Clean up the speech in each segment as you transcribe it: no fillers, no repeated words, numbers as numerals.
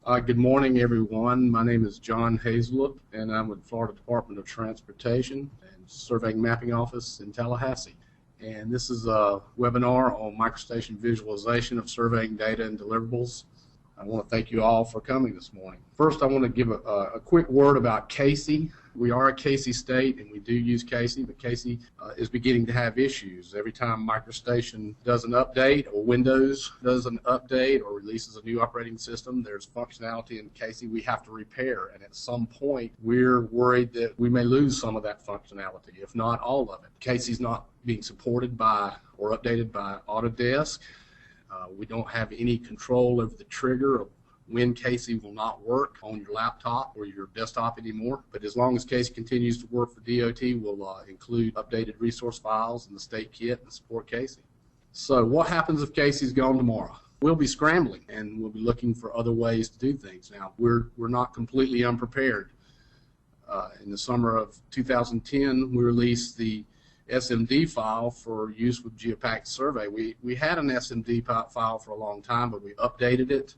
Good morning, everyone. My name is John Hazlip, and I'm with Florida Department of Transportation and Surveying Mapping Office in Tallahassee. And this is a webinar on MicroStation visualization of surveying data and deliverables. I want to thank you all for coming this morning. First, I want to give a quick word about Casey. We are a Casey state, and we do use Casey, but Casey is beginning to have issues. Every time MicroStation does an update, or Windows does an update, or releases a new operating system, there's functionality in Casey we have to repair, and at some point, we're worried that we may lose some of that functionality, if not all of it. Casey's not being supported by or updated by Autodesk. We don't have any control over the trigger of when Casey will not work on your laptop or your desktop anymore. But as long as Casey continues to work for DOT, we'll include updated resource files in the state kit and support Casey. So what happens if Casey's gone tomorrow? We'll be scrambling, and we'll be looking for other ways to do things. Now, we're not completely unprepared. In the summer of 2010, we released the SMD file for use with GEOPAK survey. We had an SMD file for a long time, but we updated it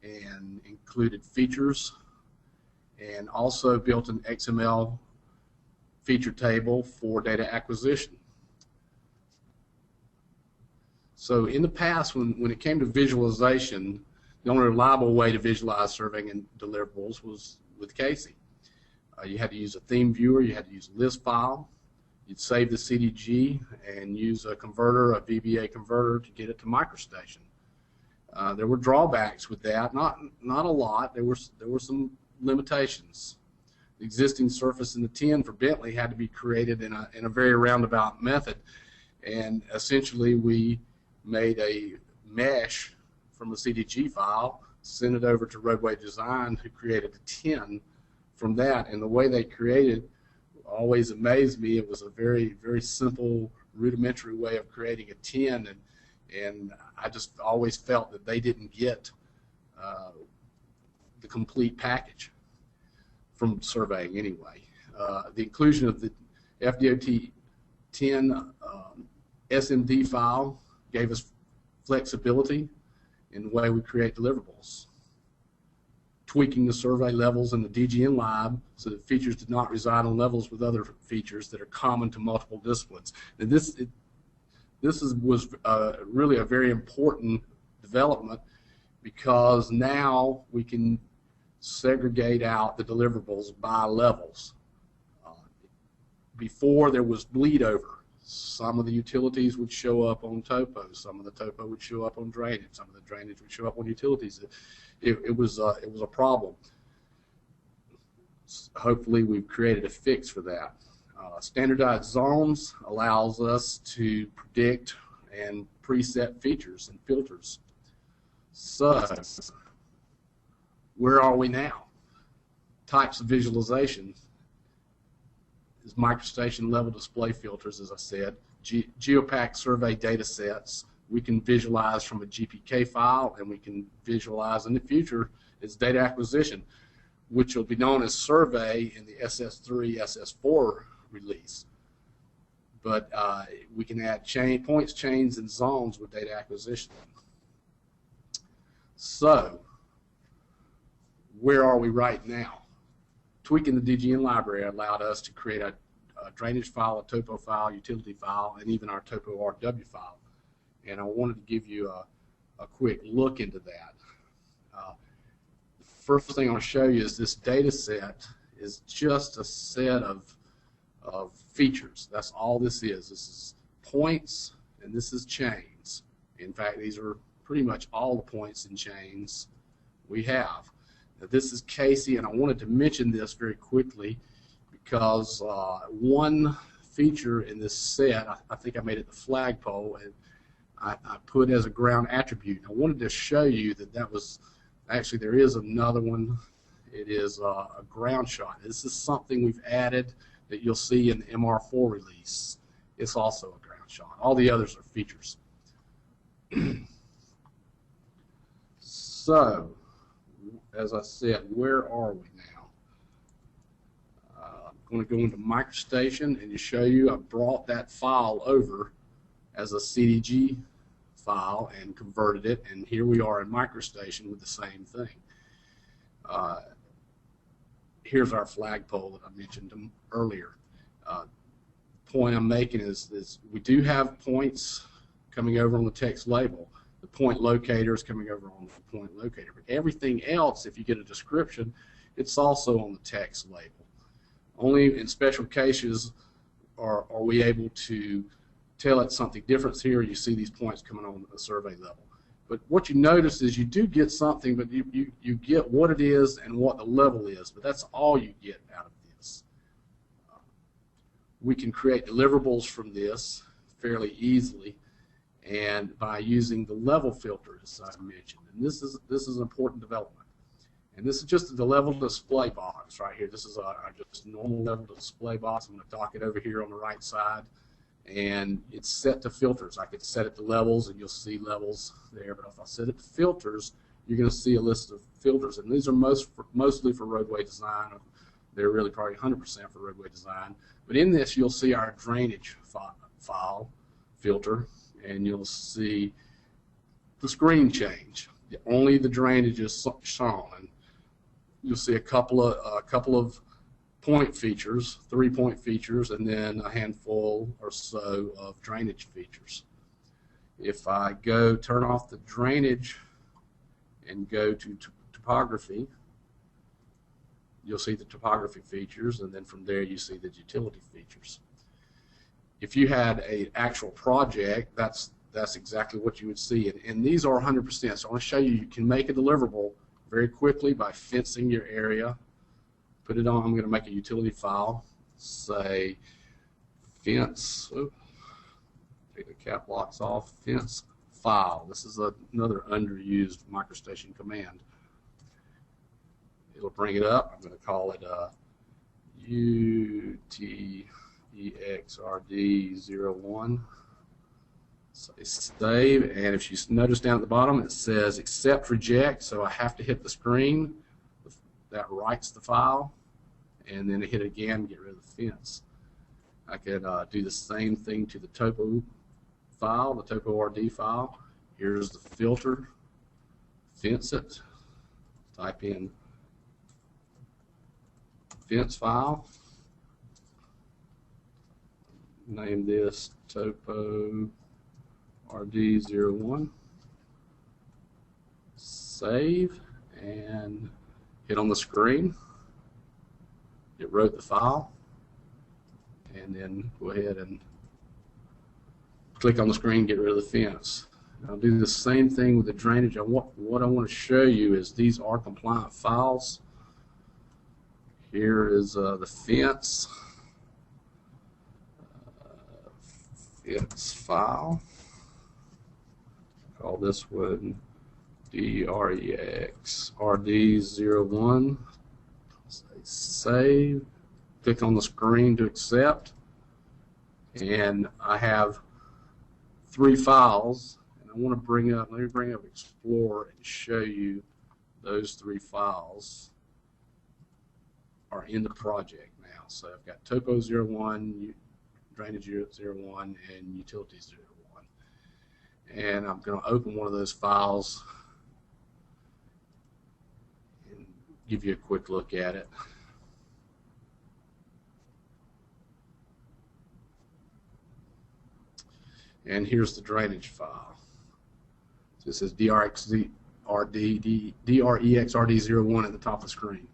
and included features and also built an XML feature table for data acquisition. So in the past, when it came to visualization, the only reliable way to visualize surveying and deliverables was with Casey. You had to use a theme viewer, you had to use a list file, you'd save the CDG and use a converter, a VBA converter, to get it to MicroStation. There were drawbacks with that, not a lot. There were some limitations. The existing surface in the 10 for Bentley had to be created in a very roundabout method, and essentially we made a mesh from a CDG file, sent it over to Roadway Design, who created a 10 from that, and the way they created always amazed me. It was a very, very simple, rudimentary way of creating a 10, and I just always felt that they didn't get the complete package from surveying anyway. The inclusion of the FDOT 10 SMD file gave us flexibility in the way we create deliverables. Tweaking the survey levels in the DGN lab so that features did not reside on levels with other features that are common to multiple disciplines. And this was really a very important development, because now we can segregate out the deliverables by levels. Before, there was bleed over. Some of the utilities would show up on topo, some of the topo would show up on drainage, some of the drainage would show up on utilities. It was a problem. Hopefully we've created a fix for that. Standardized zones allows us to predict and preset features and filters. So where are we now? Types of visualization is MicroStation level display filters, as I said. GEOPAK survey data sets we can visualize from a GPK file, and we can visualize in the future is data acquisition, which will be known as survey in the SS3, SS4 release. But we can add points, chains, and zones with data acquisition. So where are we right now? Tweaking the DGN library allowed us to create a drainage file, a topo file, utility file, and even our topo RW file. And I wanted to give you a quick look into that. The first thing I'll show you is this data set is just a set of features. That's all this is. This is points, and this is chains. In fact, these are pretty much all the points and chains we have. Now, this is Casey, and I wanted to mention this very quickly because one feature in this set, I think I made it the flagpole, and I put as a ground attribute. I wanted to show you that was actually, there is another one. It is a ground shot. This is something we've added that you'll see in the MR4 release. It's also a ground shot. All the others are features. So, as I said, where are we now? I'm going to go into MicroStation and just show you I brought that file over as a CDG file and converted it, and here we are in MicroStation with the same thing. Here's our flagpole that I mentioned earlier. Point I'm making is we do have points coming over on the text label. The point locator is coming over on the point locator. But everything else, if you get a description, it's also on the text label. Only in special cases are we able to tell it something different. Here you see these points coming on the survey level. But what you notice is you do get something, but you get what it is and what the level is, but that's all you get out of this. We can create deliverables from this fairly easily, and by using the level filter, as I mentioned. And this is an important development. And this is just the level display box right here. This is our just normal level display box. I'm going to dock it over here on the right side. And it's set to filters. I could set it to levels, and you'll see levels there. But if I set it to filters, you're going to see a list of filters. And these are mostly for roadway design. They're really probably 100% for roadway design. But in this, you'll see our drainage file filter, and you'll see the screen change. Only the drainage is shown. And you'll see a couple of point features, 3-point features, and then a handful or so of drainage features. If I turn off the drainage and go to topography, you'll see the topography features, and then from there you see the utility features. If you had an actual project, that's exactly what you would see. And these are 100%. So I want to show you can make a deliverable very quickly by fencing your area. Put it on. I'm going to make a utility file. Say fence. Take the cap locks off. Fence file. This is another underused MicroStation command. It'll bring it up. I'm going to call it UTEXRD01. Say save, and if you notice down at the bottom, it says accept, reject. So I have to hit the screen. That writes the file, and then I hit it again and get rid of the fence. I could do the same thing to the topo file, the topo RD file. Here's the filter. Fence it. Type in fence file. Name this topo RD01. Save and hit on the screen. It wrote the file, and then go ahead and click on the screen, get rid of the fence. And I'll do the same thing with the drainage. What I want to show you is these are compliant files. Here is the fence file. Call this one DREXRD01. Say save. Click on the screen to accept. And I have 3 files. And I want to let me bring up Explorer and show you those 3 files are in the project now. So I've got Topo 01, Drainage 01, and Utilities 01. And I'm going to open one of those files and give you a quick look at it. And here's the drainage file. So it says DREXRD01 at the top of the screen.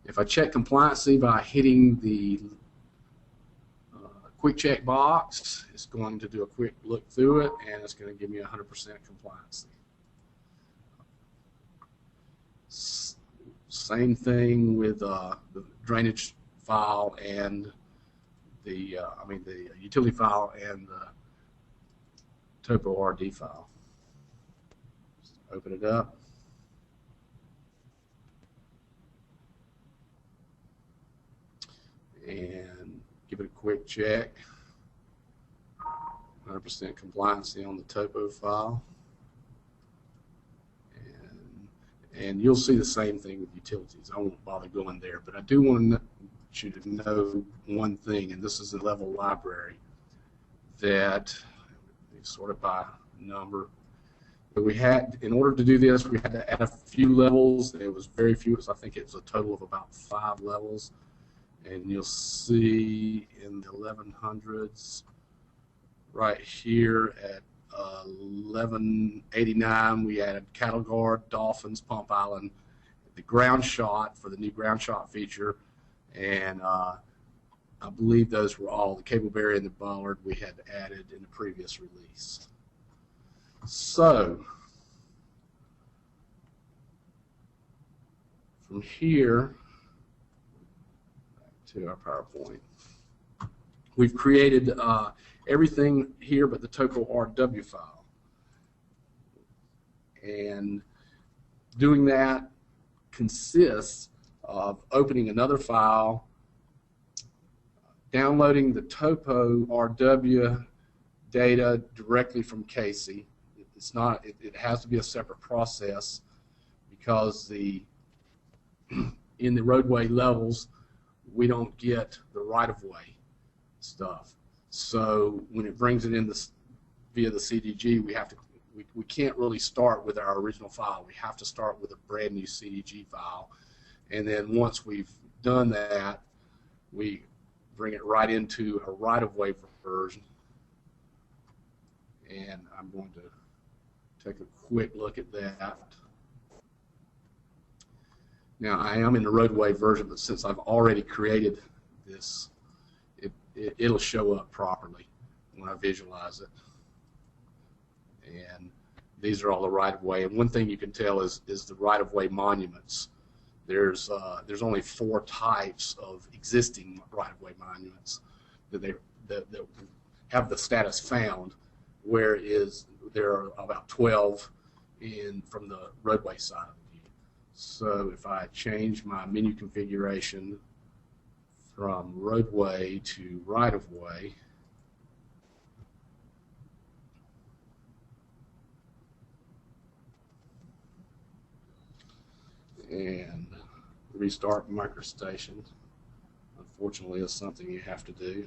If I check compliancy by hitting the quick check box, it's going to do a quick look through it, and it's going to give me 100% compliancy. Same thing with the drainage file and the utility file and the topo RD file. Just open it up. And give it a quick check. 100% compliancy on the topo file. And you'll see the same thing with utilities. I won't bother going there, but I do want you to know one thing, and this is the level library, that sort of by number. we had, in order to do this, we had to add a few levels. It was very few. I think it was a total of about 5 levels. And you'll see in the 1100s right here at 1189, we added cattle guard, dolphins, pump island, the ground shot for the new ground shot feature, and I believe those were all the cable barrier and the bollard we had added in the previous release. So from here back to our PowerPoint, we've created everything here but the topo RW file, and doing that consists of opening another file, downloading the topo RW data directly from Casey. It's not. It has to be a separate process because in the roadway levels we don't get the right-of-way stuff. So when it brings it in via the CDG, we can't really start with our original file. We have to start with a brand new CDG file, and then once we've done that, we bring it right into a right-of-way version. And I'm going to take a quick look at that. Now I am in the roadway version, but since I've already created this, it'll show up properly when I visualize it. And these are all the right-of-way. And one thing you can tell is the right-of-way monuments. There's only 4 types of existing right-of-way monuments that have the status found, whereas there are about 12 from the roadway side of the view. So if I change my menu configuration from roadway to right-of-way, and restart MicroStation, unfortunately is something you have to do.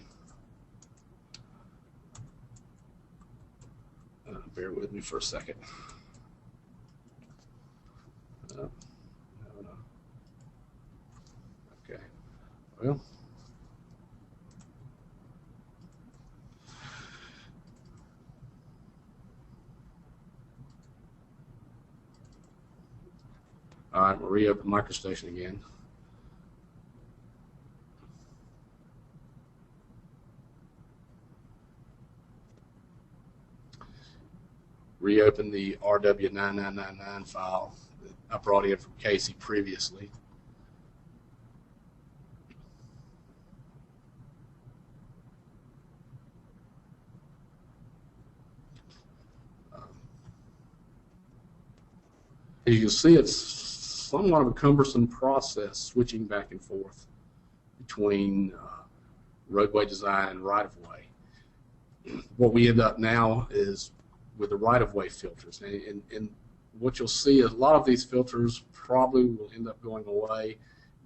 Bear with me for a second. No. Okay. Well, all right, we'll reopen MicroStation again. Reopen the RW9999 file that I brought in from Casey previously. As you can see, it's somewhat of a cumbersome process switching back and forth between roadway design and right-of-way. What we end up now is with the right-of-way filters, and what you'll see is a lot of these filters probably will end up going away.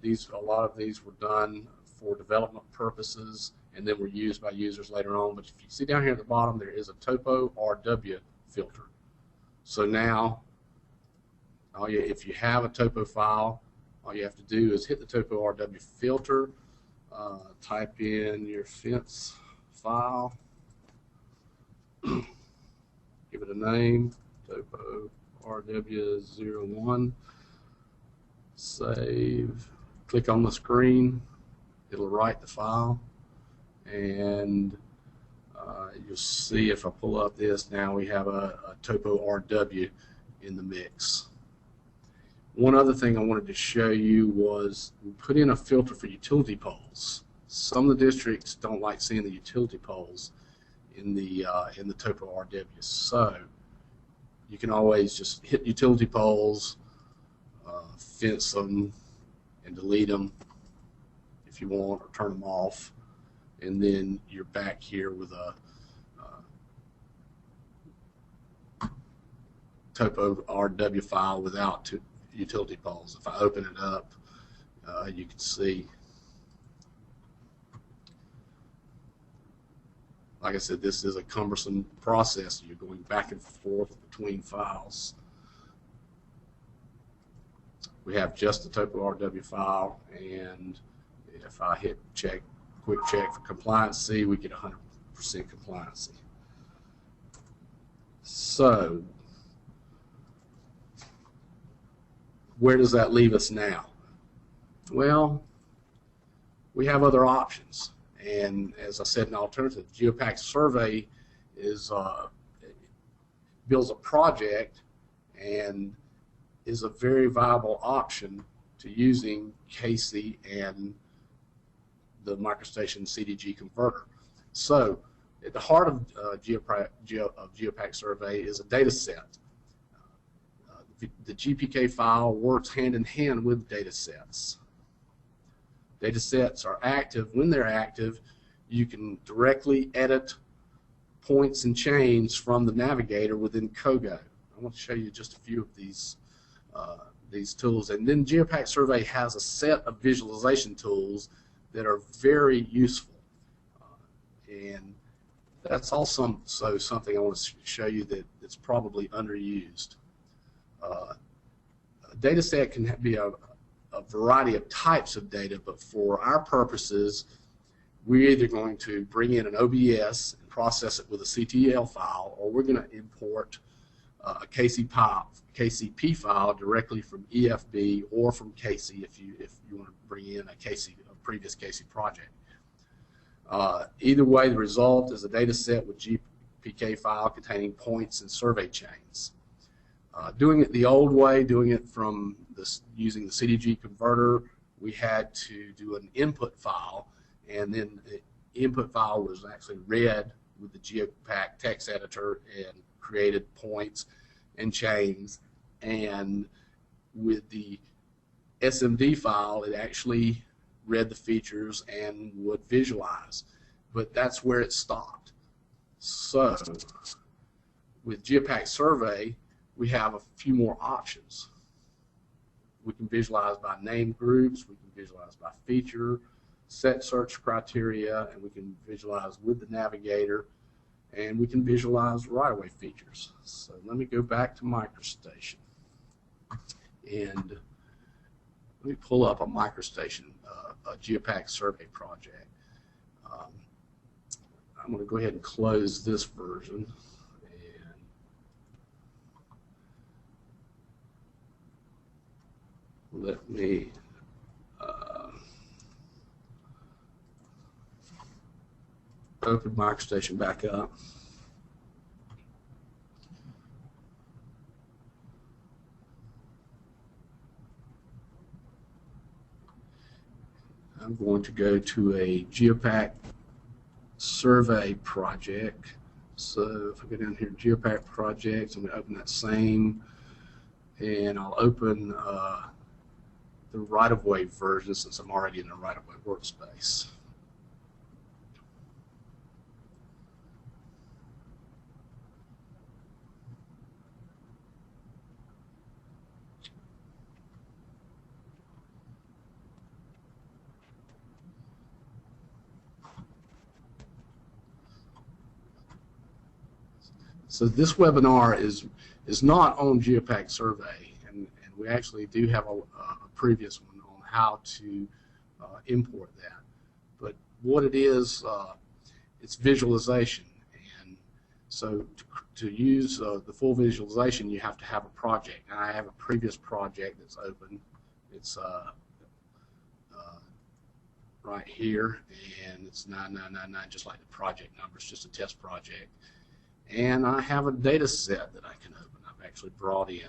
A lot of these were done for development purposes and then were used by users later on. But if you see down here at the bottom, there is a topo RW filter. So now, if you have a topo file, all you have to do is hit the topo RW filter, type in your fence file, give it a name, topo RW01, save, click on the screen, it'll write the file, and you'll see if I pull up this, now we have a topo RW in the mix. One other thing I wanted to show you was we put in a filter for utility poles. Some of the districts don't like seeing the utility poles in the topo RW, so you can always just hit utility poles, fence them, and delete them if you want, or turn them off, and then you're back here with a topo RW file without utility poles. If I open it up, you can see like I said, this is a cumbersome process. You're going back and forth between files. We have just the topo RW file, and if I hit check, quick check for compliancy, we get 100% compliancy. So where does that leave us now? Well, we have other options, and as I said, an alternative, GEOPAK survey is builds a project and is a very viable option to using Casey and the MicroStation CDG converter. So at the heart of GEOPAK survey is a data set. The GPK file works hand in hand with data sets. Data sets are active. When they're active, you can directly edit points and chains from the navigator within Kogo. I want to show you just a few of these tools. And then GEOPAK survey has a set of visualization tools that are very useful. And that's also something I want to show you that's probably underused. A data set can be a variety of types of data, but for our purposes, we're either going to bring in an OBS and process it with a CTL file, or we're going to import a KCP file directly from EFB or from Casey if you want to bring in a previous Casey project. Either way, the result is a data set with GPK file containing points and survey chains. Doing it the old way, doing it from using the CDG converter, we had to do an input file, and then the input file was actually read with the GEOPAK text editor and created points and chains, and with the SMD file it actually read the features and would visualize, but that's where it stopped. So with GEOPAK survey we have a few more options. We can visualize by name groups, we can visualize by feature, set search criteria, and we can visualize with the navigator, and we can visualize right-of-way features. So let me go back to MicroStation, and let me pull up a MicroStation, a GEOPAK survey project. I'm going to go ahead and close this version. Let me open MicroStation back up. I'm going to go to a GEOPAK survey project. So if I go down here, GEOPAK projects, I'm going to open that same, and I'll open the right-of-way version since I'm already in the right-of-way workspace. So this webinar is not on GEOPAK survey, and we actually do have a previous one on how to import that. But what it is, it's visualization, and so to use the full visualization, you have to have a project. And I have a previous project that's open. It's right here, and it's 9999, just like the project number. It's just a test project. And I have a data set that I can open. I've actually brought in.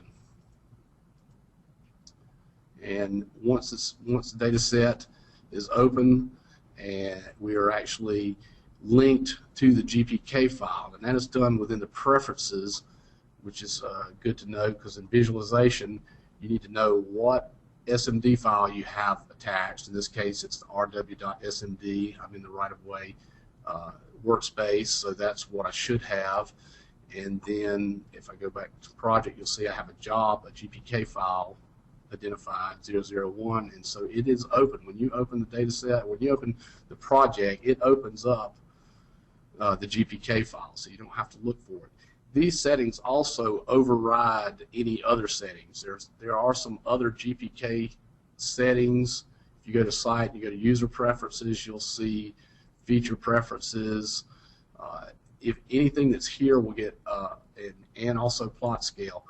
And once the data set is open, and we are actually linked to the GPK file, and that is done within the preferences, which is good to know, because in visualization you need to know what SMD file you have attached. In this case, it's the rw.smd. I'm in the right-of-way workspace, so that's what I should have. And then if I go back to project, you'll see I have a job, a GPK file identified 001, and so it is open. When you open the data set, when you open the project, it opens up the GPK file, so you don't have to look for it. These settings also override any other settings. There are some other GPK settings. If you go to site, you go to user preferences, you'll see feature preferences. If anything that's here will get, and also plot scale,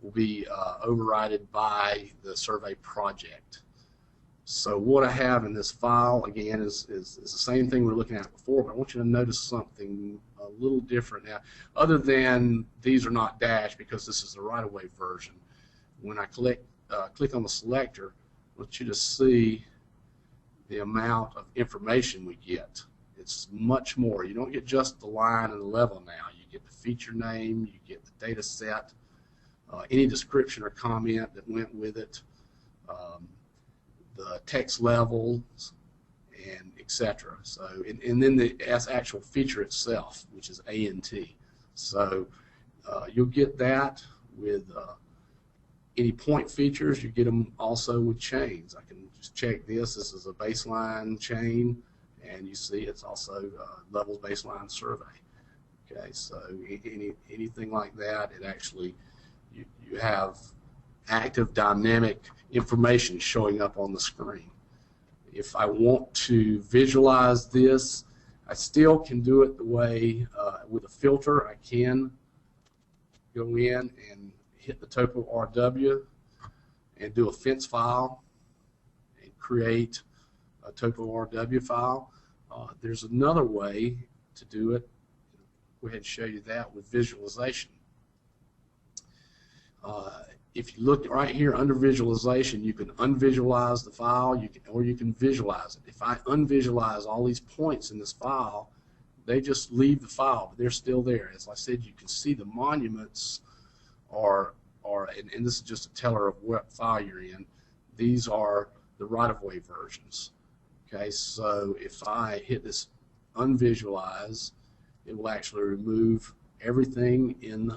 will be overridden by the survey project. So what I have in this file, again, is the same thing we were looking at before, but I want you to notice something a little different now, other than these are not dashed because this is the right-of-way version. When I click on the selector, I want you to see the amount of information we get. It's much more. You don't get just the line and the level now. You get the feature name, you get the data set, any description or comment that went with it, the text levels, and etc. So, and then the actual feature itself, which is ANT. So you'll get that with any point features. You get them also with chains. I can just check this. This is a baseline chain, and you see it's also levels baseline survey. Okay, so anything like that, it actually you have active dynamic information showing up on the screen. If I want to visualize this, I still can do it the way with a filter. I can go in and hit the topo RW and do a fence file and create a topo RW file. There's another way to do it. I'll go ahead and show you that with visualization. If you look right here under visualization, you can unvisualize the file, or you can visualize it. If I unvisualize all these points in this file, they just leave the file, but they're still there. As I said, you can see the monuments and this is just a teller of what file you're in. These are the right-of-way versions. Okay, so if I hit this unvisualize, it will actually remove everything in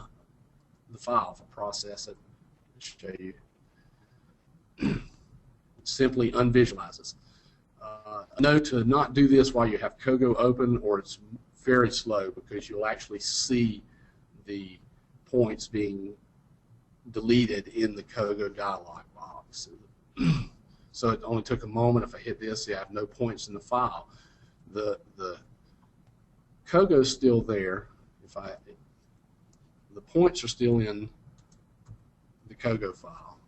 the file if I process it. Show you. Simply unvisualizes. Note to not do this while you have Kogo open, or it's very slow, because you'll actually see the points being deleted in the Kogo dialog box. So it only took a moment. If I hit this, I have no points in the file. The Kogo's still there. The points are still in the Kogo file.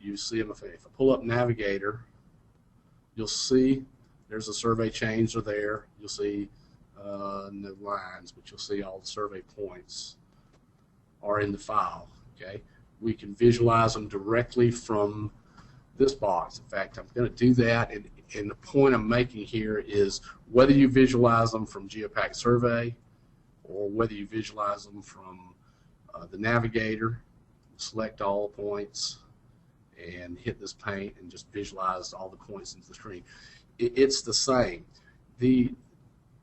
You see them. If I pull up Navigator, you'll see there's a survey chains are there. You'll see no lines, but you'll see all the survey points are in the file. Okay, we can visualize them directly from this box. In fact, I'm going to do that, and the point I'm making here is whether you visualize them from GEOPAK survey or whether you visualize them from the Navigator, select all points and hit this paint and just visualize all the points into the screen. It's the same. The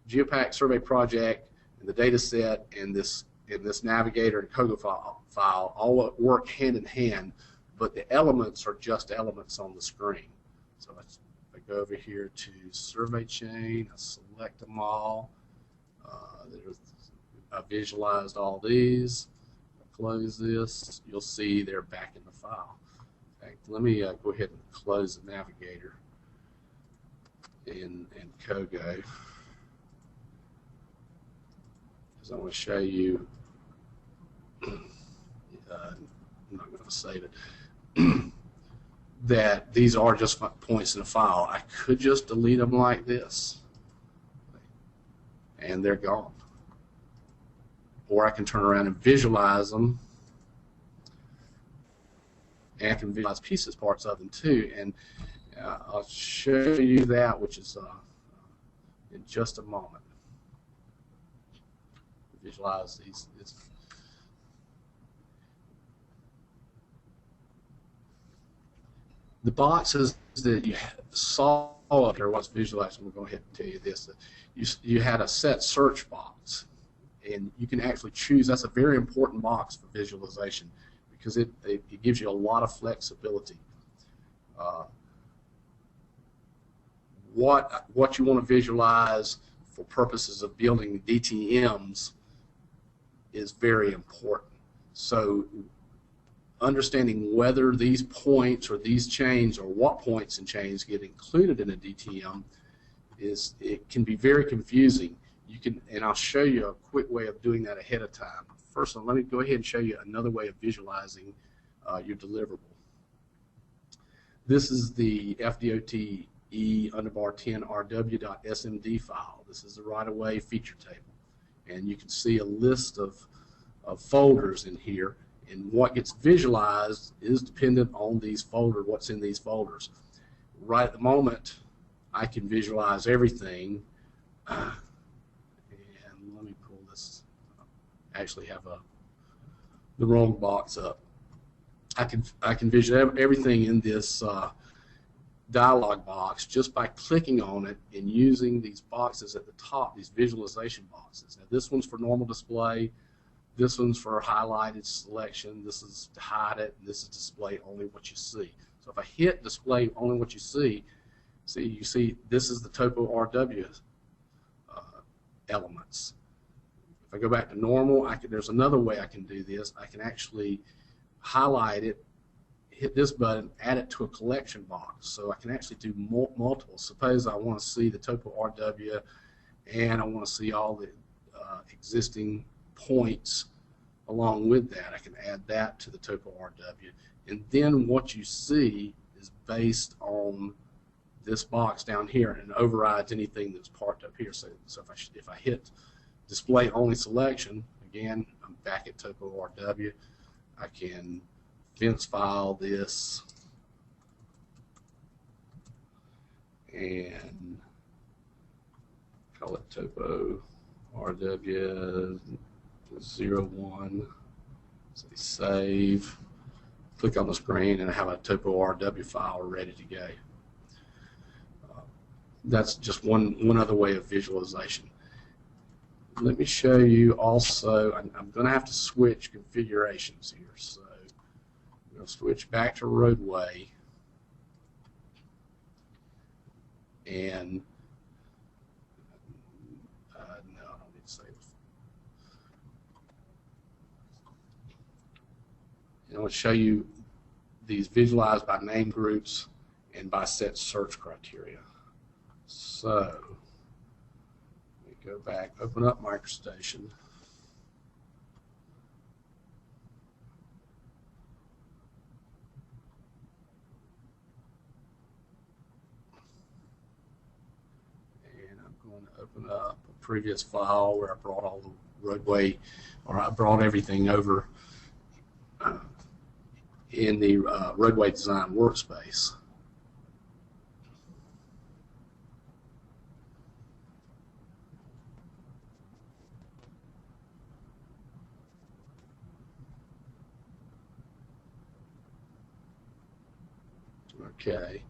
GEOPAK survey project and the data set and this Navigator and Kogo file all work hand in hand, but the elements are just elements on the screen. So if I go over here to survey chain, I select them all. I visualized all these. Close this, you'll see they're back in the file. In fact, let me go ahead and close the Navigator in Kogo, because I want to show you. I'm not going to save it. That these are just points in the file. I could just delete them like this, and they're gone. Or I can turn around and visualize them, and I can visualize pieces, parts of them too. And I'll show you that, which is in just a moment. Visualize these. The boxes that you saw up there, what's visualized, I'm going to go ahead and tell you this. You had a set search box, and you can actually choose. That's a very important box for visualization, because it gives you a lot of flexibility. What you want to visualize for purposes of building DTMs is very important. So understanding whether these points or these chains or what points and chains get included in a DTM it can be very confusing. You can, and I'll show you a quick way of doing that ahead of time. First of all, let me go ahead and show you another way of visualizing your deliverable. This is the FDOTE _10 rw.smd file. This is the right-of-way feature table, and you can see a list of folders in here, and what gets visualized is dependent on these folders, what's in these folders. Right at the moment, I can visualize everything, and let me pull this. I actually have the wrong box up. I can visualize everything in this dialog box just by clicking on it and using these boxes at the top, these visualization boxes. Now this one's for normal display, this one's for highlighted selection, this is to hide it, and this is display only what you see. So if I hit display only what you see, you see this is the topo RW elements. If I go back to normal, there's another way I can do this. I can actually highlight it, hit this button, add it to a collection box. So I can actually do multiple. Suppose I want to see the topo RW and I want to see all the existing points along with that. I can add that to the topo RW. And then what you see is based on this box down here and overrides anything that's parked up here. So if I hit display only selection, again, I'm back at topo RW. I can fence file this and call it topo RW 01. Say save. Click on the screen and I have a topo RW file ready to go. That's just one other way of visualization. Let me show you also, I'm going to have to switch configurations here. So I'm going to switch back to roadway, and no, I don't need to save it. And I'll show you these visualized by name groups and by set search criteria. So let me go back, open up MicroStation. And I'm going to open up a previous file where I brought all the roadway, or I brought everything over in the roadway design workspace. Okay,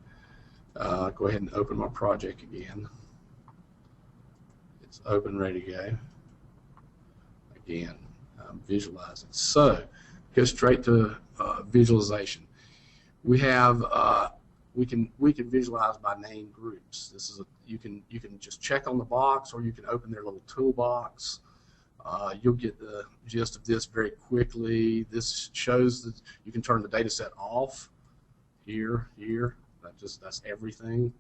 go ahead and open my project again. It's open, ready to go. Again, I'm visualizing. So, go straight to visualization. We have we can visualize by name groups. This is you can just check on the box, or you can open their little toolbox. You'll get the gist of this very quickly. This shows that you can turn the data set off. Here, that's everything.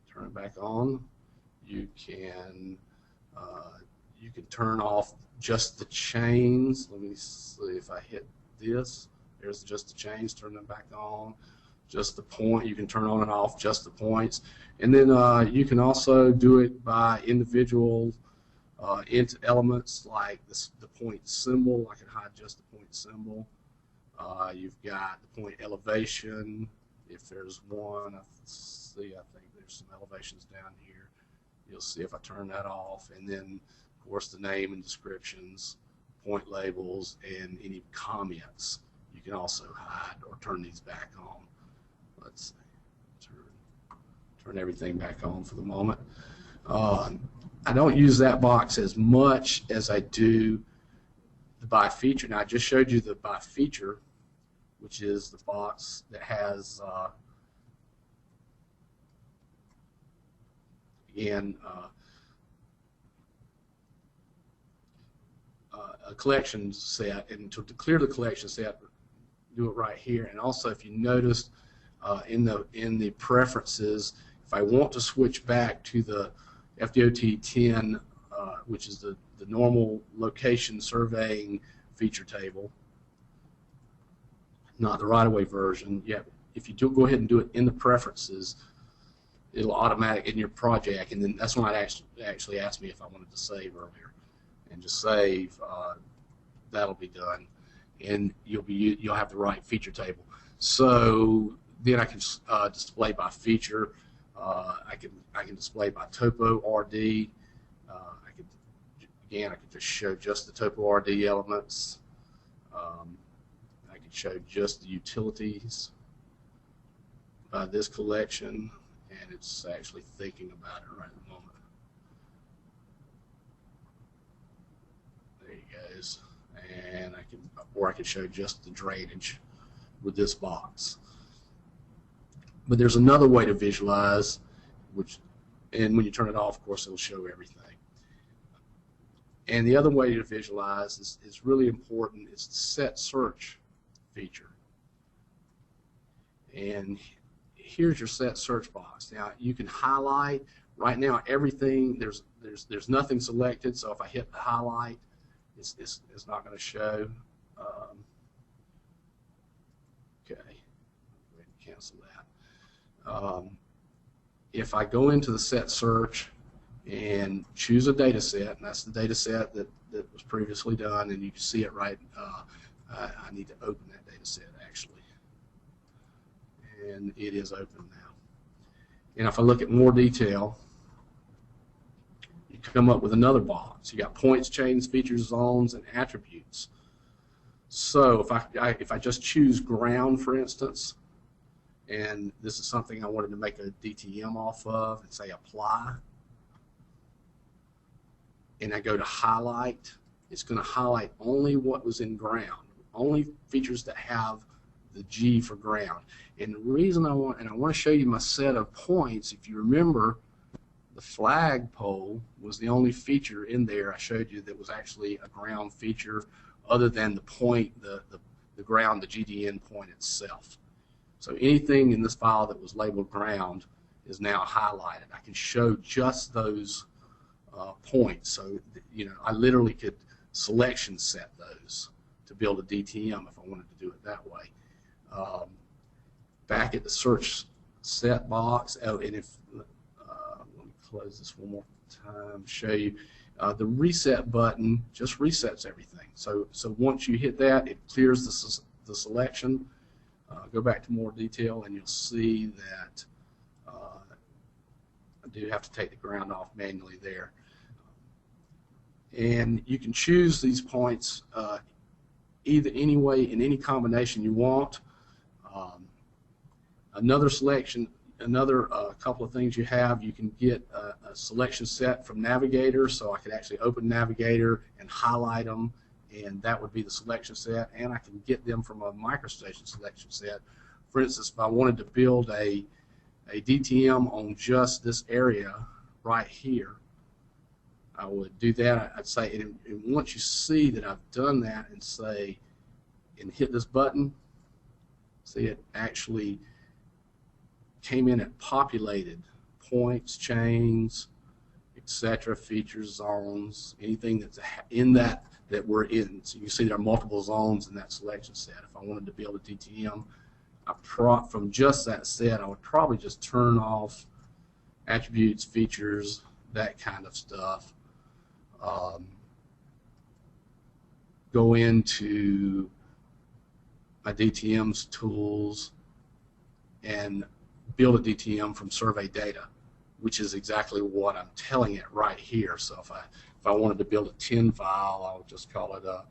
Turn it back on. You can turn off just the chains. Let me see if I hit this. There's just the chains. Turn them back on. Just the point. You can turn on and off just the points. And then you can also do it by individual elements, like the point symbol. I can hide just the point symbol. You've got the point elevation, if there's one. I think there's some elevations down here. You'll see if I turn that off. And then, of course, the name and descriptions, point labels, and any comments. You can also hide or turn these back on. Let's see. Turn everything back on for the moment. I don't use that box as much as I do the by feature. Now, I just showed you the by feature, which is the box that has again a collection set, and to clear the collection set, do it right here. And also, if you notice in the preferences, if I want to switch back to the FDOT 10, which is the normal location surveying feature table, not the right-of-way version, if you go ahead and do it in the preferences, it'll automatic in your project, and then that's when it actually asked me if I wanted to save earlier, and just save. That'll be done, and you'll have the right feature table. So then I can display by feature. I can display by topo RD. I could just show just the topo RD elements. I could show just the utilities by this collection, and it's actually thinking about it right at the moment. There he goes. And I can show just the drainage with this box. But there's another way to visualize, and when you turn it off, of course, it'll show everything. And the other way to visualize is really important. It's the set search feature. And here's your set search box. Now you can highlight. Right now, everything there's nothing selected. So if I hit the highlight, it's not going to show. Okay, go ahead and cancel that. If I go into the set search and choose a data set, and that's the data set that was previously done, and you can see it right. I need to open that data set actually, and it is open now. And if I look at more detail, you come up with another box. You got points, chains, features, zones, and attributes. So if I just choose ground, for instance, and this is something I wanted to make a DTM off of, and say apply, and I go to highlight, it's going to highlight only what was in ground, only features that have the G for ground. And the reason I want to show you my set of points. If you remember, the flagpole was the only feature in there I showed you that was actually a ground feature, other than the point, the ground, the GDN point itself. So anything in this file that was labeled ground is now highlighted. I can show just those points. So I literally could selection set those to build a DTM if I wanted to do it that way. Back at the search set box, and if let me close this one more time to show you, the reset button just resets everything. So once you hit that, it clears the selection. Go back to more detail, and you'll see that I do have to take the ground off manually there. And you can choose these points either any way, in any combination you want. Another couple of things you can get a selection set from Navigator, so I could actually open Navigator and highlight them, and that would be the selection set. And I can get them from a MicroStation selection set. For instance, if I wanted to build a DTM on just this area right here, I would do that. I'd say, and once you see that I've done that, and hit this button, see it actually came in and populated points, chains, etc., features, zones, anything that's in that we're in. So you can see there are multiple zones in that selection set. If I wanted to build a DTM, from just that set, I would probably just turn off attributes, features, that kind of stuff. Go into my DTM's tools and build a DTM from survey data, which is exactly what I'm telling it right here. So if I wanted to build a 10 file, I'll just call it I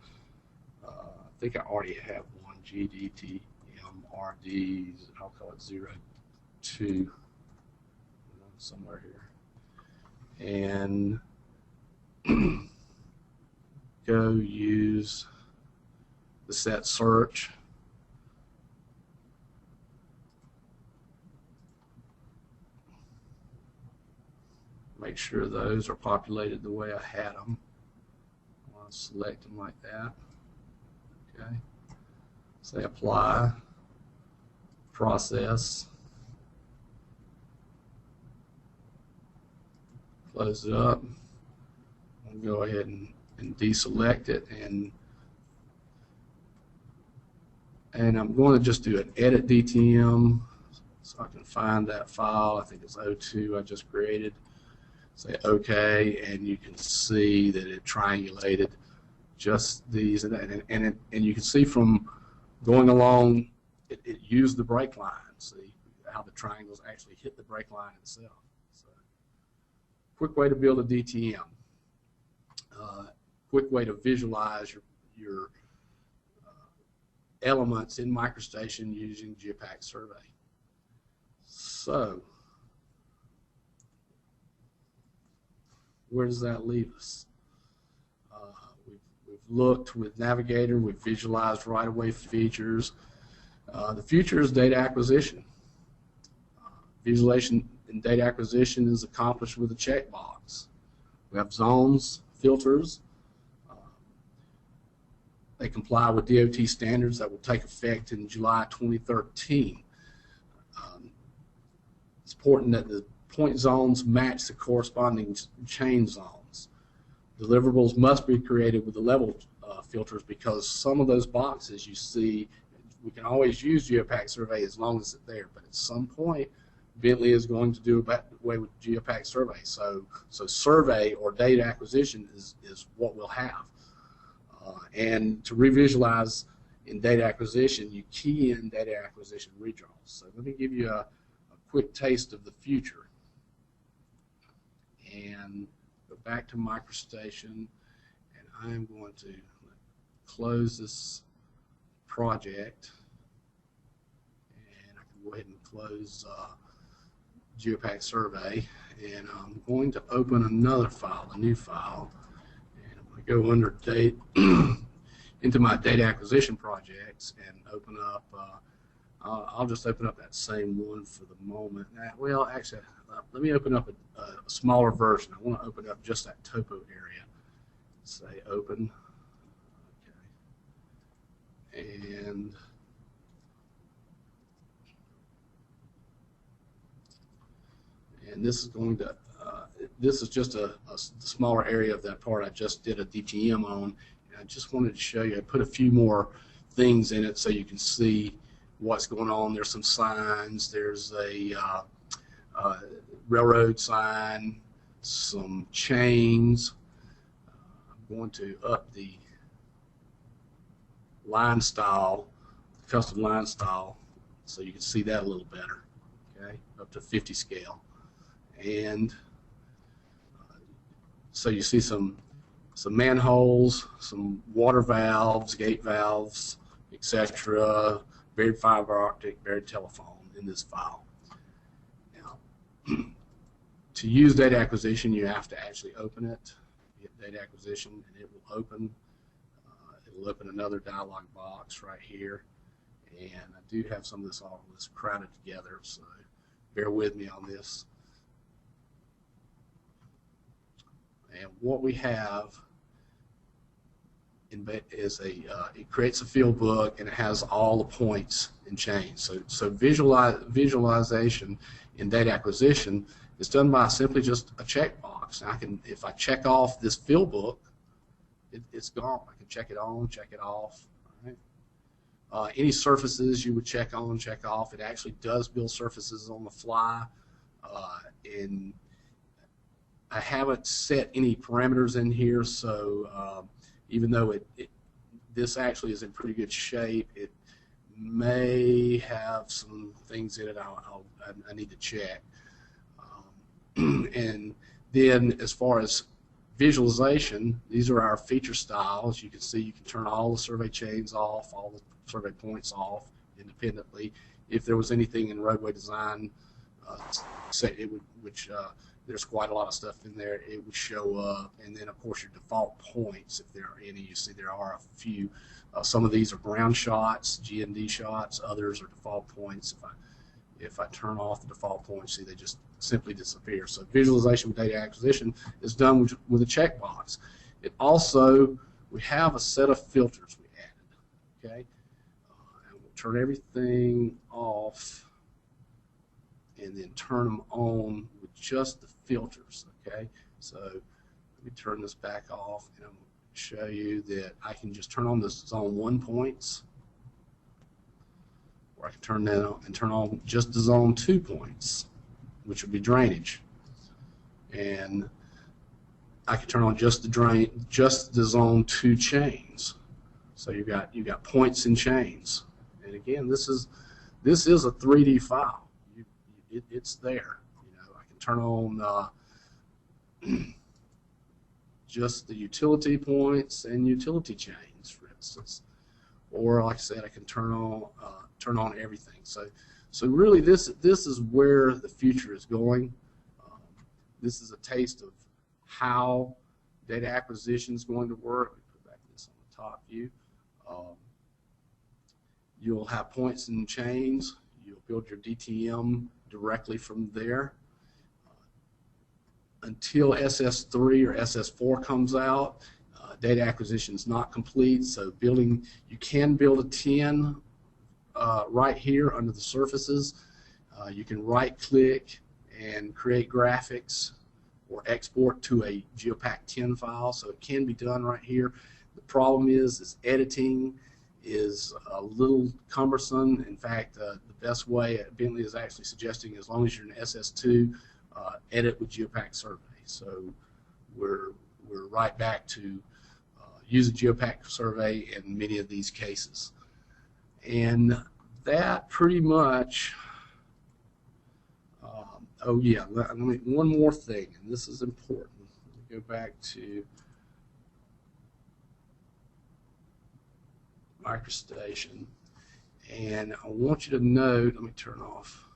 think I already have one, GDTMRD, I'll call it 02, somewhere here. And go use the set search. Make sure those are populated the way I had them. 1, select them like that. Okay. Say apply, process, close it up. I'll go ahead and deselect it, and I'm going to just do an edit DTM so I can find that file. I think it's 02 I just created. Say OK, and you can see that it triangulated just these, and you can see from going along, it used the break line. See how the triangles actually hit the break line itself. So, quick way to build a DTM. Quick way to visualize your elements in MicroStation using GEOPAK survey. So, where does that leave us? We've looked with Navigator, we've visualized right-of-way features. The future is data acquisition. Visualization and data acquisition is accomplished with a checkbox. We have zones, filters. They comply with DOT standards that will take effect in July 2013. It's important that the point zones match the corresponding chain zones. Deliverables must be created with the level filters, because some of those boxes you see, we can always use GEOPAK survey as long as it's there, but at some point Bentley is going to do away with GEOPAK survey. So survey or data acquisition is what we'll have. And to revisualize in data acquisition, you key in data acquisition redraws. So let me give you a quick taste of the future. And go back to MicroStation, and I'm going to close this project, and I can go ahead and close GEOPAK survey, and I'm going to open another file, a new file, and I'm going to go under date into my data acquisition projects and open up. I'll just open up that same one for the moment. Well, actually, let me open up a smaller version. I want to open up just that topo area. Say open. Okay. And this is going to, this is just a smaller area of that part I just did a DTM on. And I just wanted to show you, I put a few more things in it so you can see what's going on. There's some signs, there's a railroad sign, some chains. I'm going to up the line style, custom line style, so you can see that a little better. Okay, up to 50 scale. And so you see some manholes, some water valves, gate valves, etc., buried fiber optic, buried telephone in this file. Now, to use data acquisition, you have to actually open it. You hit data acquisition, and it will open. It'll open another dialog box right here. And I do have some of this all crowded together, so bear with me on this. And what we have is it creates a field book, and it has all the points and chains. So visualization in data acquisition is done by simply just a checkbox. If I check off this field book, it's gone. I can check it on, check it off. All right. Any surfaces you would check on, check off. It actually does build surfaces on the fly. And I haven't set any parameters in here, so even though this actually is in pretty good shape, it may have some things in it I need to check. And then as far as visualization, these are our feature styles. You can see you can turn all the survey chains off, all the survey points off independently. If there was anything in roadway design, there's quite a lot of stuff in there, it would show up. And then of course your default points, if there are any. You see there are a few. Some of these are ground shots, GND shots, others are default points. If I turn off the default points, see they just simply disappear. So visualization with data acquisition is done with a checkbox. It also we have a set of filters we added. Okay, and we'll turn everything off and then turn them on with just the filters. Okay, so let me turn this back off and I'm going to show you that I can just turn on the zone 1 points, or I can turn that on and turn on just the zone 2 points, which would be drainage, and I can turn on just the zone 2 chains. So you got points and chains, and again, this is a 3D file. It's there. You know, I can turn on just the utility points and utility chains, for instance, or like I said, I can turn on everything. So really, this is where the future is going. This is a taste of how data acquisition is going to work. We put back this on the top view. You'll have points and chains. You'll build your DTM directly from there. Until SS3 or SS4 comes out, data acquisition is not complete. So you can build a 10 right here under the surfaces. You can right-click and create graphics or export to a GEOPAK 10 file, so it can be done right here. The problem is editing is a little cumbersome. In fact, the best way Bentley is actually suggesting, as long as you're in SS2, edit with GEOPAK survey. So we're right back to use a GEOPAK survey in many of these cases. And that pretty much, oh yeah, one more thing, and this is important. Let me go back to MicroStation, and I want you to note, let me turn off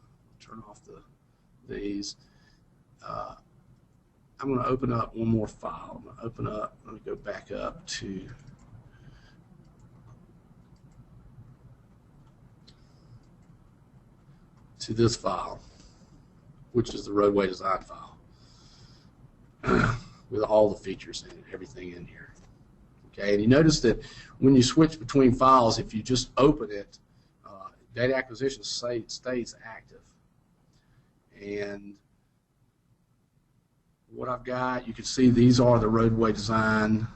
these. I'm going to open up one more file. I'm going to open up, let me go back up to this file, which is the roadway design file with all the features in it, everything in here. Okay, and you notice that when you switch between files, if you just open it, data acquisition stays active. And what I've got, you can see these are the roadway design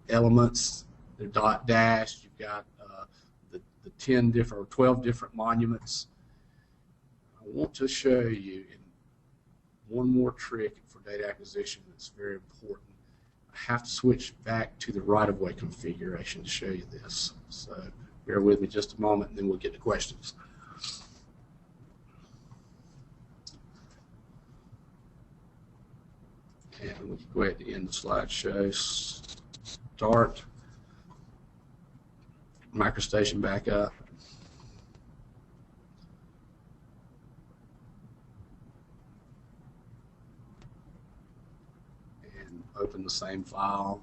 elements. They're dot dashed. You've got the 10 different or 12 different monuments. I want to show you one more trick for data acquisition that's very important. I have to switch back to the right-of-way configuration to show you this. So bear with me just a moment, and then we'll get to questions. And we can go ahead and end the slideshow. Start MicroStation back up. And open the same file.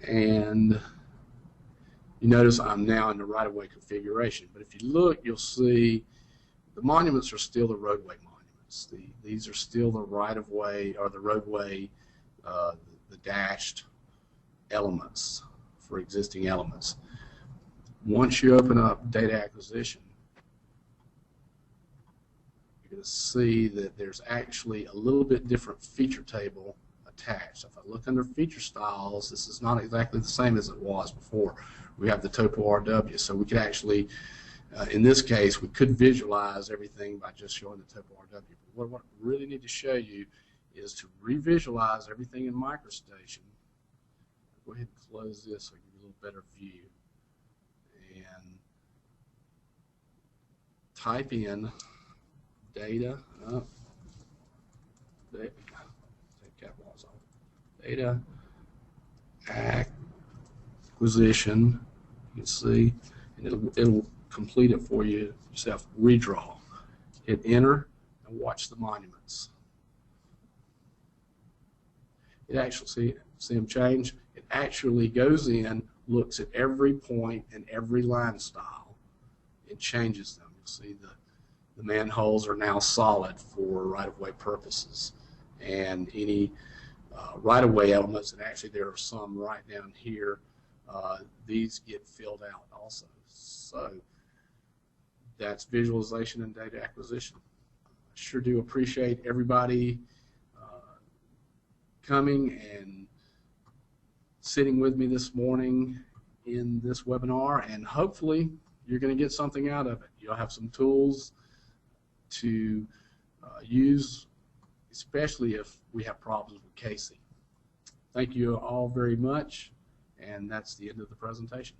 And you notice I'm now in the right-of-way configuration. But if you look, you'll see the monuments are still the roadway monuments. These are still the right-of-way or the roadway, the dashed elements for existing elements. Once you open up data acquisition, you're going to see that there's actually a little bit different feature table attached. If I look under feature styles, this is not exactly the same as it was before. We have the topo RW, so we could actually, in this case, we could visualize everything by just showing the topo RW. But what I really need to show you is to revisualize everything in MicroStation. Go ahead and close this so I give you a little better view. And type in data. Data acquisition, you can see, and it'll complete it for you yourself. Redraw. Hit enter and watch the monuments. It actually, see them change? It actually goes in, looks at every point and every line style, and changes them. You'll see the manholes are now solid for right-of-way purposes. And any right-of-way elements, and actually there are some right down here, these get filled out also. So that's visualization and data acquisition. I sure do appreciate everybody coming and sitting with me this morning in this webinar, and hopefully you're going to get something out of it. You'll have some tools to use, especially if we have problems with casing. Thank you all very much, and that's the end of the presentation.